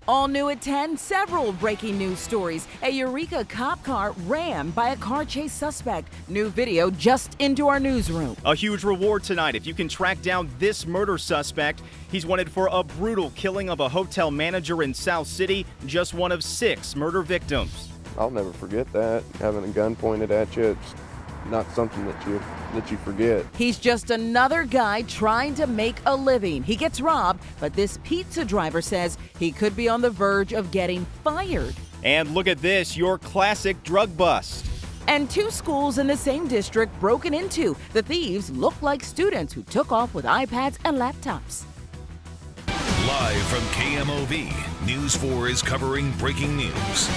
All new at 10, several breaking news stories. A Eureka cop car rammed by a car chase suspect. New video just into our newsroom. A huge reward tonight if you can track down this murder suspect. He's wanted for a brutal killing of a hotel manager in South City, just one of 6 murder victims. I'll never forget that. Having a gun pointed at you, it's not something that you forget. He's just another guy trying to make a living. He gets robbed, but this pizza driver says he could be on the verge of getting fired. And look at this, your classic drug bust. And 2 schools in the same district broken into. The thieves look like students who took off with iPads and laptops. Live from KMOV, News 4 is covering breaking news.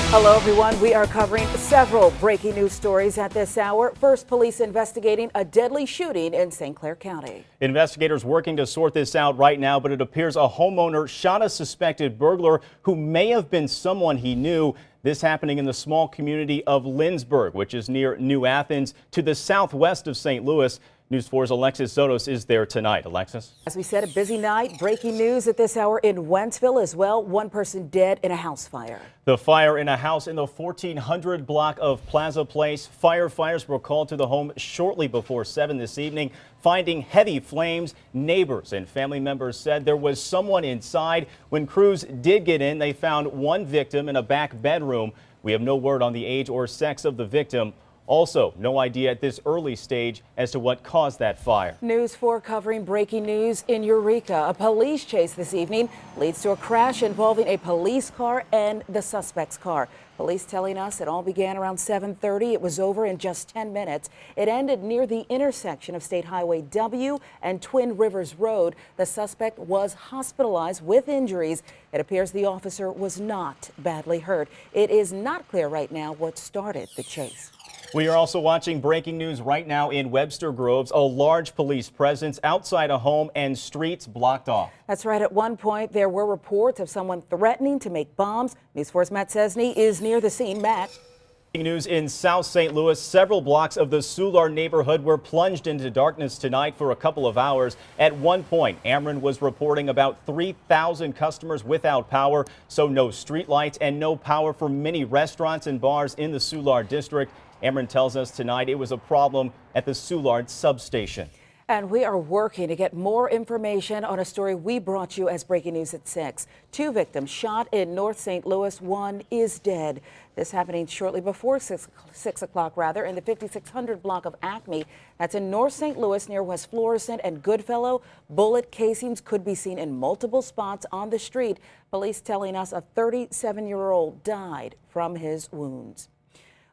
Hello, everyone. We are covering several breaking news stories at this hour. First, police investigating a deadly shooting in St. Clair County. Investigators working to sort this out right now, but it appears a homeowner shot a suspected burglar who may have been someone he knew. This happening in the small community of Lindsborg, which is near New Athens, to the southwest of St. Louis. News 4's Alexis Zotos is there tonight. Alexis? As we said, a busy night. Breaking news at this hour in Wentzville as well. 1 person dead in a house fire. The fire in a house in the 1400 block of Plaza Place. Firefighters were called to the home shortly before 7 this evening, finding heavy flames. Neighbors and family members said there was someone inside. When crews did get in, they found one victim in a back bedroom. We have no word on the age or sex of the victim. Also, no idea at this early stage as to what caused that fire. News 4 covering breaking news in Eureka. A police chase this evening leads to a crash involving a police car and the suspect's car. Police telling us it all began around 7:30. It was over in just 10 minutes. It ended near the intersection of State Highway W and Twin Rivers Road. The suspect was hospitalized with injuries. It appears the officer was not badly hurt. It is not clear right now what started the chase. We are also watching breaking news right now in Webster Groves. A large police presence outside a home and streets blocked off. That's right. At one point, there were reports of someone threatening to make bombs. News 4's Matt Cesny is near the scene. Matt. News in South St. Louis. Several blocks of the Soulard neighborhood were plunged into darkness tonight for a couple of hours. At one point, Ameren was reporting about 3,000 customers without power, so no street lights and no power for many restaurants and bars in the Soulard district. Ameren tells us tonight it was a problem at the Soulard substation. And we are working to get more information on a story we brought you as breaking news at 6. 2 victims shot in North St. Louis. One is dead. This happening shortly before 6 o'clock in the 5600 block of Acme. That's in North St. Louis near West Florissant and Goodfellow. Bullet casings could be seen in multiple spots on the street. Police telling us a 37-year-old died from his wounds.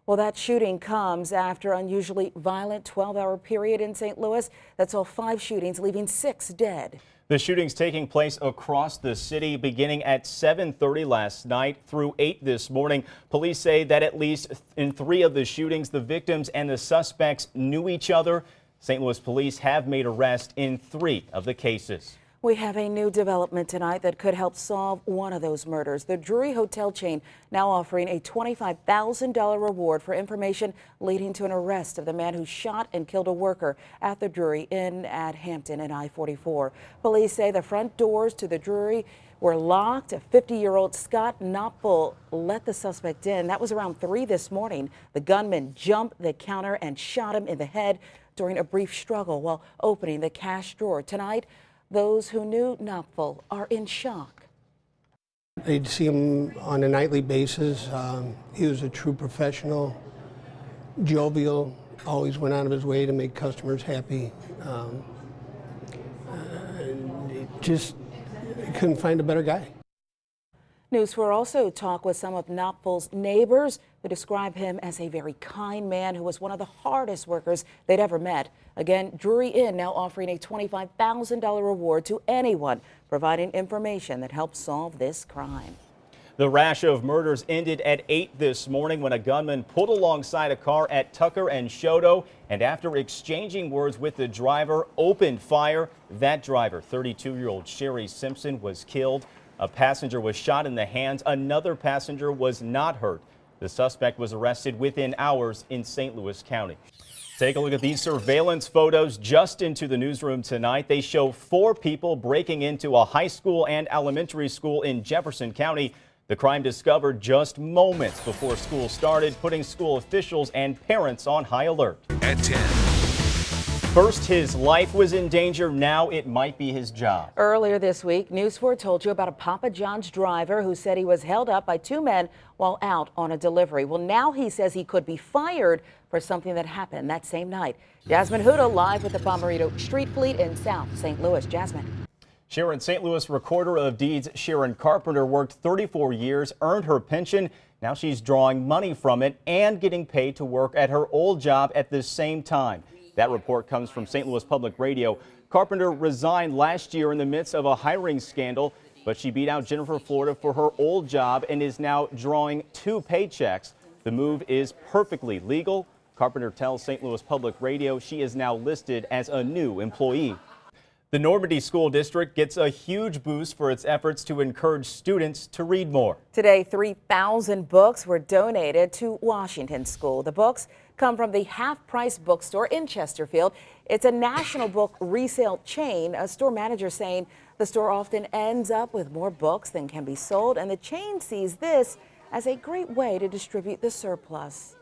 Well, that shooting comes after an unusually violent 12-hour period in St. Louis that saw 5 shootings, leaving 6 dead. The shootings taking place across the city beginning at 7:30 last night through 8 this morning. Police say that at least in 3 of the shootings, the victims and the suspects knew each other. St. Louis police have made arrests in 3 of the cases. We have a new development tonight that could help solve one of those murders. The Drury hotel chain now offering a $25,000 reward for information leading to an arrest of the man who shot and killed a worker at the Drury Inn at Hampton and I-44. Police say the front doors to the Drury were locked. A 50-year-old Scott Knopfel let the suspect in. That was around 3 this morning. The gunman jumped the counter and shot him in the head during a brief struggle while opening the cash drawer. Tonight, those who knew Knopfel are in shock. They'd see him on a nightly basis. He was a true professional, jovial, always went out of his way to make customers happy. Just couldn't find a better guy. News 4 also talk with some of Knopfel's neighbors who describe him as a very kind man who was one of the hardest workers they'd ever met. Again, Drury Inn now offering a $25,000 reward to anyone providing information that helps solve this crime. The rash of murders ended at 8 this morning when a gunman pulled alongside a car at Tucker and Shoto and after exchanging words with the driver, opened fire. That driver, 32-year-old Sherry Simpson, was killed. A passenger was shot in the hands. Another passenger was not hurt. The suspect was arrested within hours in St. Louis County. Take a look at these surveillance photos just into the newsroom tonight. They show 4 people breaking into a high school and elementary school in Jefferson County. The crime discovered just moments before school started, putting school officials and parents on high alert. At 10. First, his life was in danger. Now it might be his job. Earlier this week, News 4 told you about a Papa John's driver who said he was held up by 2 men while out on a delivery. Well, now he says he could be fired for something that happened that same night. Jasmine Huda live with the Bommarito Street Fleet in South St. Louis. Jasmine. Sharon, St. Louis Recorder of Deeds Sharon Carpenter worked 34 years, earned her pension. Now she's drawing money from it and getting paid to work at her old job at the same time. That report comes from St. Louis Public Radio. Carpenter resigned last year in the midst of a hiring scandal, but she beat out Jennifer Florida for her old job and is now drawing 2 paychecks. The move is perfectly legal. Carpenter tells St. Louis Public Radio she is now listed as a new employee. The Normandy School District gets a huge boost for its efforts to encourage students to read more. Today, 3,000 books were donated to Washington School. The books come from the Half Price Bookstore in Chesterfield. It's a national book resale chain. A store manager saying the store often ends up with more books than can be sold, and the chain sees this as a great way to distribute the surplus.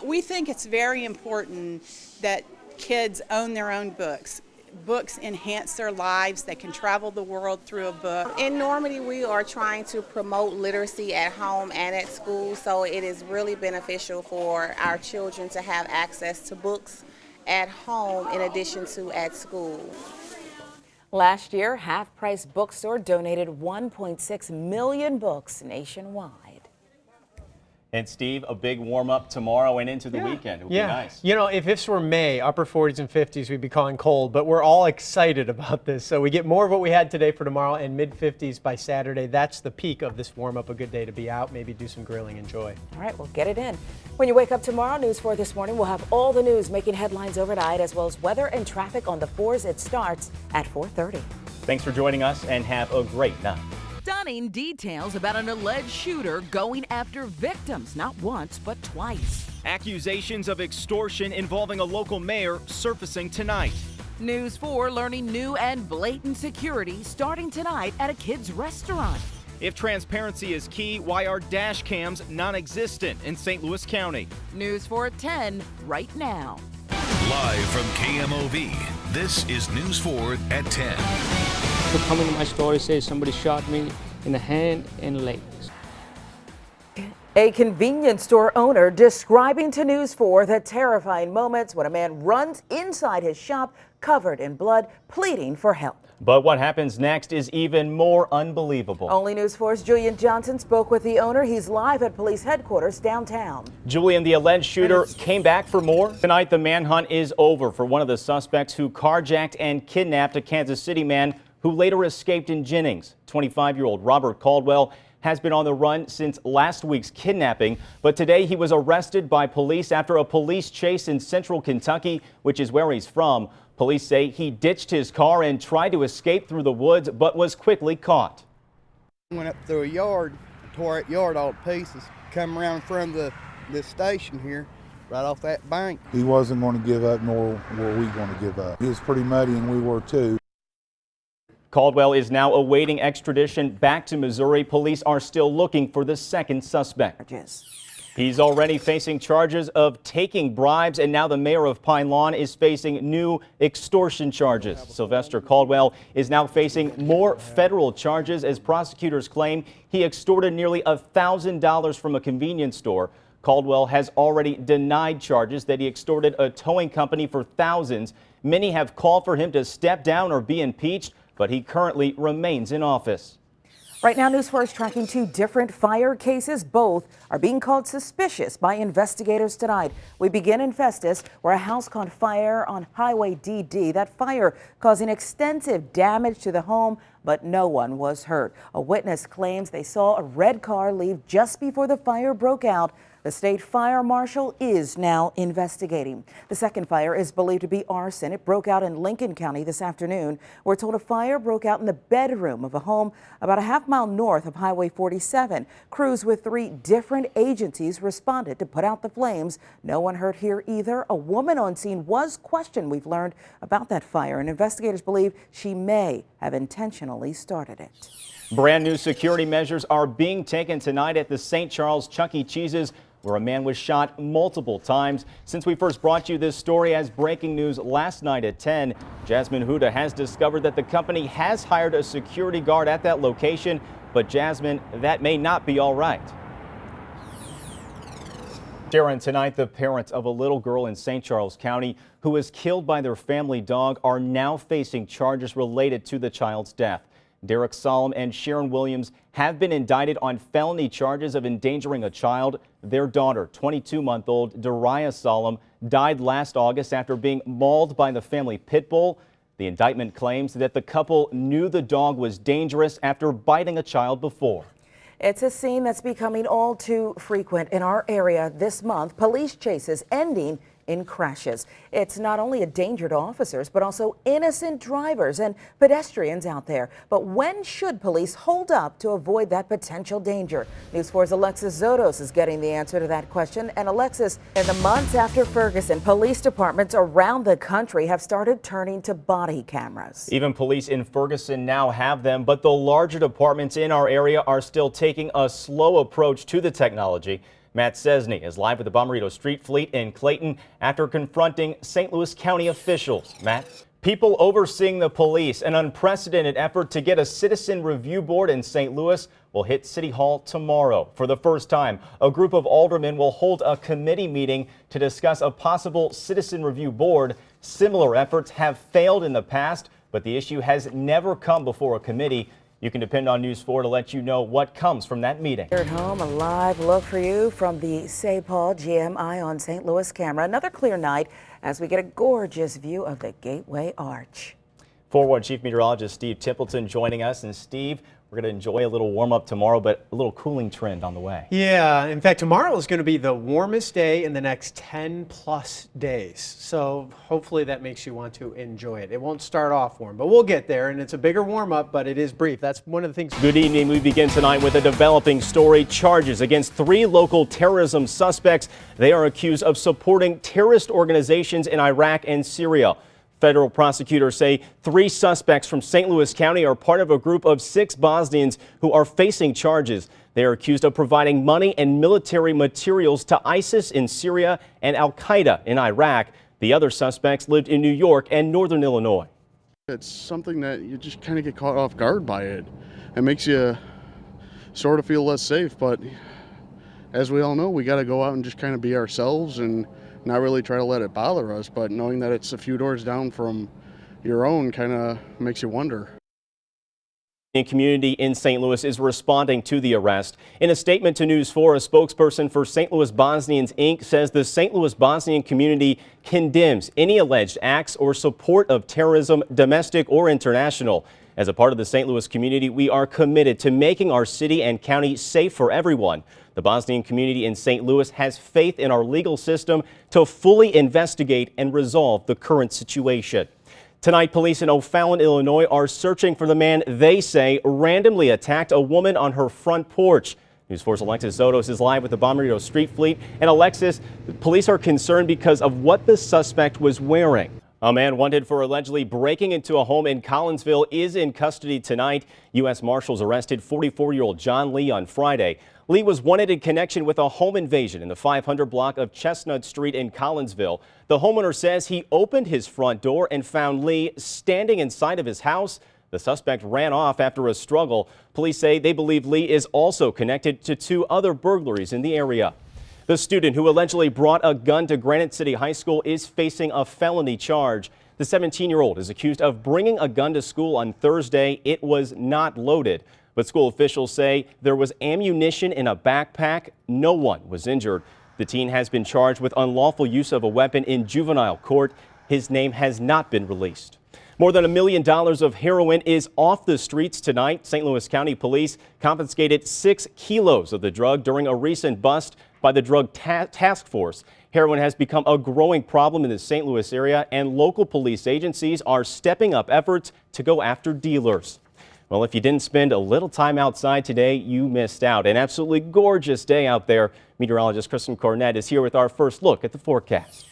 We think it's very important that kids own their own books. Books enhance their lives. They can travel the world through a book. In Normandy, we are trying to promote literacy at home and at school, so it is really beneficial for our children to have access to books at home in addition to at school. Last year, Half Price Bookstore donated 1.6 million books nationwide. And Steve, a big warm up tomorrow and into the weekend. It would be nice. You know, if this were May, upper 40s and 50s, we'd be calling cold, but we're all excited about this. So we get more of what we had today for tomorrow and mid 50s by Saturday. That's the peak of this warm up. A good day to be out, maybe do some grilling. Enjoy. All right, well, get it in. When you wake up tomorrow, News 4 This Morning will have all the news making headlines overnight, as well as weather and traffic on the 4s. It starts at 4:30. Thanks for joining us and have a great night. Stunning details about an alleged shooter going after victims, not once, but twice. Accusations of extortion involving a local mayor surfacing tonight. News 4 learning new and blatant security starting tonight at a kid's restaurant. If transparency is key, why are dash cams non-existent in St. Louis County? News 4 at 10 right now. Live from KMOV, this is News 4 at 10. To come into my story, say somebody shot me in the hand and legs. A convenience store owner describing to News 4 the terrifying moments when a man runs inside his shop covered in blood, pleading for help. But what happens next is even more unbelievable. Only News 4's Julian Johnson spoke with the owner. He's live at police headquarters downtown. Julian, the alleged shooter came back for more. Tonight, the manhunt is over for one of the suspects who carjacked and kidnapped a Kansas City man who later escaped in Jennings. 25-year-old Robert Caldwell has been on the run since last week's kidnapping, but today he was arrested by police after a police chase in central Kentucky, which is where he's from. Police say he ditched his car and tried to escape through the woods, but was quickly caught. Went up through a yard, tore that yard all to pieces, come around in front of the station here, right off that bank. He wasn't going to give up, nor were we going to give up. He was pretty muddy, and we were too. Caldwell is now awaiting extradition back to Missouri. Police are still looking for the second suspect. He's already facing charges of taking bribes, and now the mayor of Pine Lawn is facing new extortion charges. Sylvester Caldwell is now facing more federal charges as prosecutors claim he extorted nearly $1,000 from a convenience store. Caldwell has already denied charges that he extorted a towing company for thousands. Many have called for him to step down or be impeached, but he currently remains in office. Right now, News 4 is tracking 2 different fire cases. Both are being called suspicious by investigators tonight. We begin in Festus, where a house caught fire on Highway DD. That fire causing extensive damage to the home. but no one was hurt. A witness claims they saw a red car leave just before the fire broke out. The state fire marshal is now investigating. The second fire is believed to be arson. It broke out in Lincoln County this afternoon. We're told a fire broke out in the bedroom of a home about a half-mile north of Highway 47. Crews with 3 different agencies responded to put out the flames. No one hurt here either. A woman on scene was questioned. We've learned about that fire, and investigators believe she may have intentionally started it. Brand new security measures are being taken tonight at the St. Charles Chuck E. Cheese's, where a man was shot multiple times. Since we first brought you this story as breaking news last night at 10, Jasmine Huda has discovered that the company has hired a security guard at that location. But Jasmine, that may not be all right. Sharon, tonight the parents of a little girl in St. Charles County who was killed by their family dog are now facing charges related to the child's death. Derek Solom and Sharon Williams have been indicted on felony charges of endangering a child. Their daughter, 22-month-old Dariah Solom, died last August after being mauled by the family pit bull. The indictment claims that the couple knew the dog was dangerous after biting a child before. It's a scene that's becoming all too frequent in our area this month. Police chases ending in crashes. It's not only a danger to officers, but also innocent drivers and pedestrians out there. But when should police hold up to avoid that potential danger? News 4's Alexis Zotos is getting the answer to that question. And Alexis, in the months after Ferguson, police departments around the country have started turning to body cameras. Even police in Ferguson now have them, but the larger departments in our area are still taking a slow approach to the technology. Matt Cesny is live with the Bommarito Street Fleet in Clayton after confronting St. Louis County officials. Matt? People overseeing the police, an unprecedented effort to get a citizen review board in St. Louis, will hit City Hall tomorrow. For the first time, a group of aldermen will hold a committee meeting to discuss a possible citizen review board. Similar efforts have failed in the past, but the issue has never come before a committee. You can depend on News 4 to let you know what comes from that meeting. Here at home, a live look for you from the St. Paul GMI on St. Louis camera. Another clear night as we get a gorgeous view of the Gateway Arch. 4-1 Chief Meteorologist Steve Templeton joining us. And Steve, we're going to enjoy a little warm up tomorrow, but a little cooling trend on the way. Yeah, in fact, tomorrow is going to be the warmest day in the next 10+ days. So hopefully that makes you want to enjoy it. It won't start off warm, but we'll get there. And it's a bigger warm up, but it is brief. That's one of the things. Good evening. We begin tonight with a developing story. Charges against 3 local terrorism suspects. They are accused of supporting terrorist organizations in Iraq and Syria. Federal prosecutors say 3 suspects from St. Louis County are part of a group of 6 Bosnians who are facing charges. They are accused of providing money and military materials to ISIS in Syria and Al-Qaeda in Iraq. The other suspects lived in New York and northern Illinois. It's something that you just kind of get caught off guard by it. It makes you sort of feel less safe, but as we all know, we got to go out and just kind of be ourselves and not really try to let it bother us, but knowing that it's a few doors down from your own kind of makes you wonder. The community in St. Louis is responding to the arrest. In a statement to News 4, a spokesperson for St. Louis Bosnians, Inc. says the St. Louis Bosnian community condemns any alleged acts or support of terrorism, domestic or international. As a part of the St. Louis community, we are committed to making our city and county safe for everyone. The Bosnian community in St. Louis has faith in our legal system to fully investigate and resolve the current situation. Tonight, police in O'Fallon, Illinois are searching for the man they say randomly attacked a woman on her front porch. News 4's Alexis Zotos is live with the Bommarito Street Fleet. And Alexis, police are concerned because of what the suspect was wearing. A man wanted for allegedly breaking into a home in Collinsville is in custody tonight. U.S. Marshals arrested 44-year-old John Lee on Friday. Lee was wanted in connection with a home invasion in the 500 block of Chestnut Street in Collinsville. The homeowner says he opened his front door and found Lee standing inside of his house. The suspect ran off after a struggle. Police say they believe Lee is also connected to 2 other burglaries in the area. The student who allegedly brought a gun to Granite City High School is facing a felony charge. The 17-year-old is accused of bringing a gun to school on Thursday. It was not loaded, but school officials say there was ammunition in a backpack. No one was injured. The teen has been charged with unlawful use of a weapon in juvenile court. His name has not been released. More than $1 million of heroin is off the streets tonight. St. Louis County Police confiscated 6 kilos of the drug during a recent bust by the Drug Task Force. Heroin has become a growing problem in the St. Louis area, and local police agencies are stepping up efforts to go after dealers. Well, if you didn't spend a little time outside today, you missed out. An absolutely gorgeous day out there. Meteorologist Kristen Cornett is here with our first look at the forecast.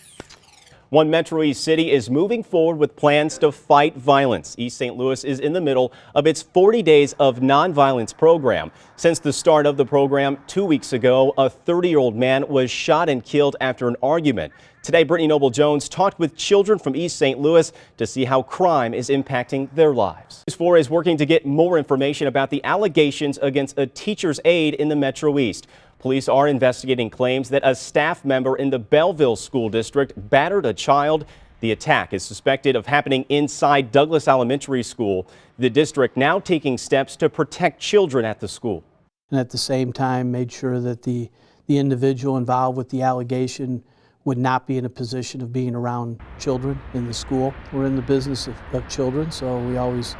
One Metro East city is moving forward with plans to fight violence. East St. Louis is in the middle of its 40 Days of Nonviolence program. Since the start of the program 2 weeks ago, a 30-year-old man was shot and killed after an argument. Today, Brittany Noble-Jones talked with children from East St. Louis to see how crime is impacting their lives. News 4 is working to get more information about the allegations against a teacher's aide in the Metro East. Police are investigating claims that a staff member in the Belleville School District battered a child. The attack is suspected of happening inside Douglas Elementary School. The district now taking steps to protect children at the school. And at the same time made sure that the individual involved with the allegation would not be in a position of being around children in the school. We're in the business of children, so we always,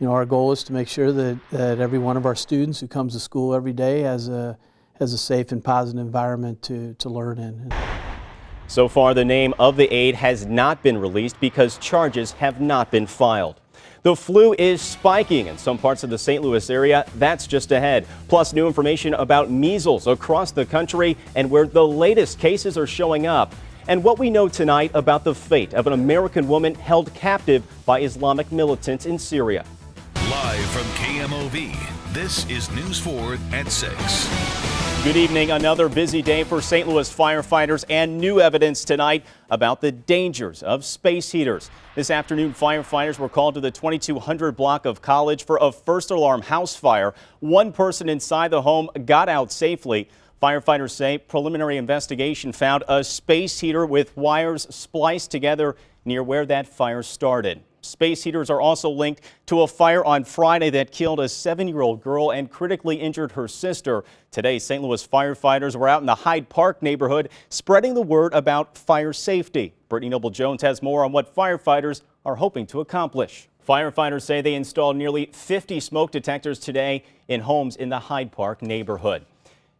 our goal is to make sure that every one of our students who comes to school every day has a safe and positive environment to learn in. So far, the name of the aide has not been released because charges have not been filed. The flu is spiking in some parts of the St. Louis area. That's just ahead. Plus, new information about measles across the country and where the latest cases are showing up. And what we know tonight about the fate of an American woman held captive by Islamic militants in Syria. Live from KMOV, this is News 4 at 6. Good evening. Another busy day for St. Louis firefighters and new evidence tonight about the dangers of space heaters. This afternoon, firefighters were called to the 2200 block of College for a first alarm house fire. One person inside the home got out safely. Firefighters say preliminary investigation found a space heater with wires spliced together near where that fire started. Space heaters are also linked to a fire on Friday that killed a 7-year-old girl and critically injured her sister. Today, St. Louis firefighters were out in the Hyde Park neighborhood spreading the word about fire safety. Brittany Noble-Jones has more on what firefighters are hoping to accomplish. Firefighters say they installed nearly 50 smoke detectors today in homes in the Hyde Park neighborhood.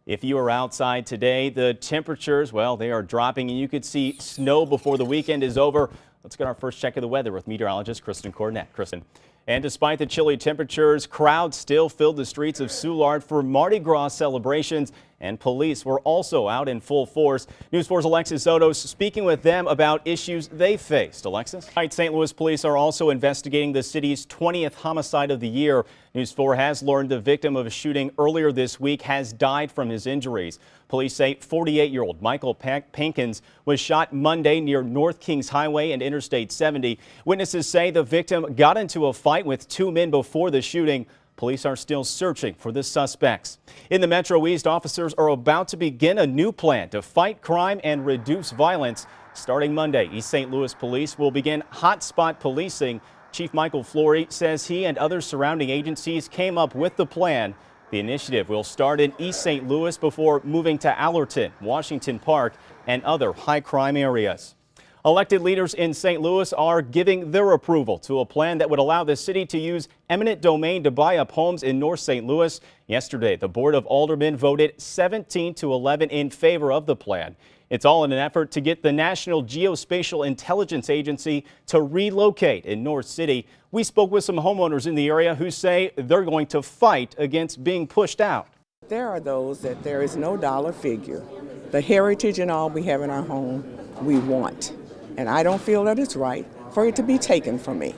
If you are outside today, the temperatures, well, they are dropping and you could see snow before the weekend is over. Let's get our first check of the weather with meteorologist Kristen Cornett. Kristen. And despite the chilly temperatures, crowds still filled the streets of Soulard for Mardi Gras celebrations, and police were also out in full force. News 4's Alexis Sotos speaking with them about issues they faced. Alexis? Tonight, St. Louis police are also investigating the city's 20th homicide of the year. News 4 has learned the victim of a shooting earlier this week has died from his injuries. Police say 48-year-old Michael Pankins was shot Monday near North Kings Highway and Interstate 70. Witnesses say the victim got into a fight with 2 men before the shooting. Police are still searching for the suspects. In the Metro East, officers are about to begin a new plan to fight crime and reduce violence. Starting Monday, East St. Louis police will begin hotspot policing. Chief Michael Flory says he and other surrounding agencies came up with the plan. The initiative will start in East St. Louis before moving to Allerton, Washington Park, and other high-crime areas. Elected leaders in St. Louis are giving their approval to a plan that would allow the city to use eminent domain to buy up homes in North St. Louis. Yesterday, the Board of Aldermen voted 17-11 in favor of the plan. It's all in an effort to get the National Geospatial Intelligence Agency to relocate in North City. We spoke with some homeowners in the area who say they're going to fight against being pushed out. There are those that there is no dollar figure. The heritage and all we have in our home, we want. And I don't feel that it's right for it to be taken from me.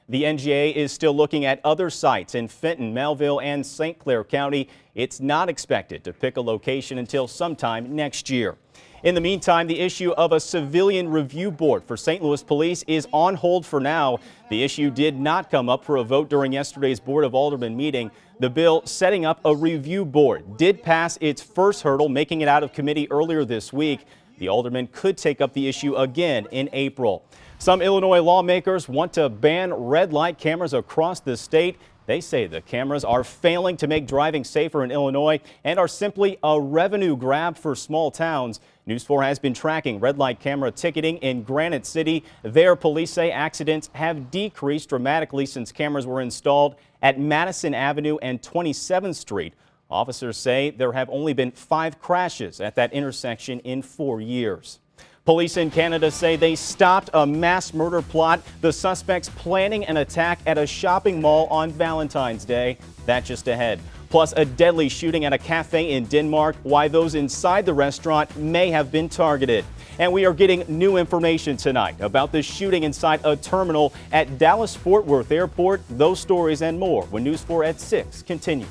The NGA is still looking at other sites in Fenton, Melville, and St. Clair County. It's not expected to pick a location until sometime next year. In the meantime, the issue of a civilian review board for St. Louis police is on hold for now. The issue did not come up for a vote during yesterday's Board of Aldermen meeting. The bill setting up a review board did pass its first hurdle, making it out of committee earlier this week. The aldermen could take up the issue again in April. Some Illinois lawmakers want to ban red light cameras across the state. They say the cameras are failing to make driving safer in Illinois and are simply a revenue grab for small towns. News 4 has been tracking red light camera ticketing in Granite City. There, police say accidents have decreased dramatically since cameras were installed at Madison Avenue and 27th Street. Officers say there have only been 5 crashes at that intersection in 4 years. Police in Canada say they stopped a mass murder plot. The suspects planning an attack at a shopping mall on Valentine's Day. That just ahead. Plus, a deadly shooting at a cafe in Denmark. Why those inside the restaurant may have been targeted. And we are getting new information tonight about the shooting inside a terminal at Dallas-Fort Worth Airport. Those stories and more when News 4 at 6 continues.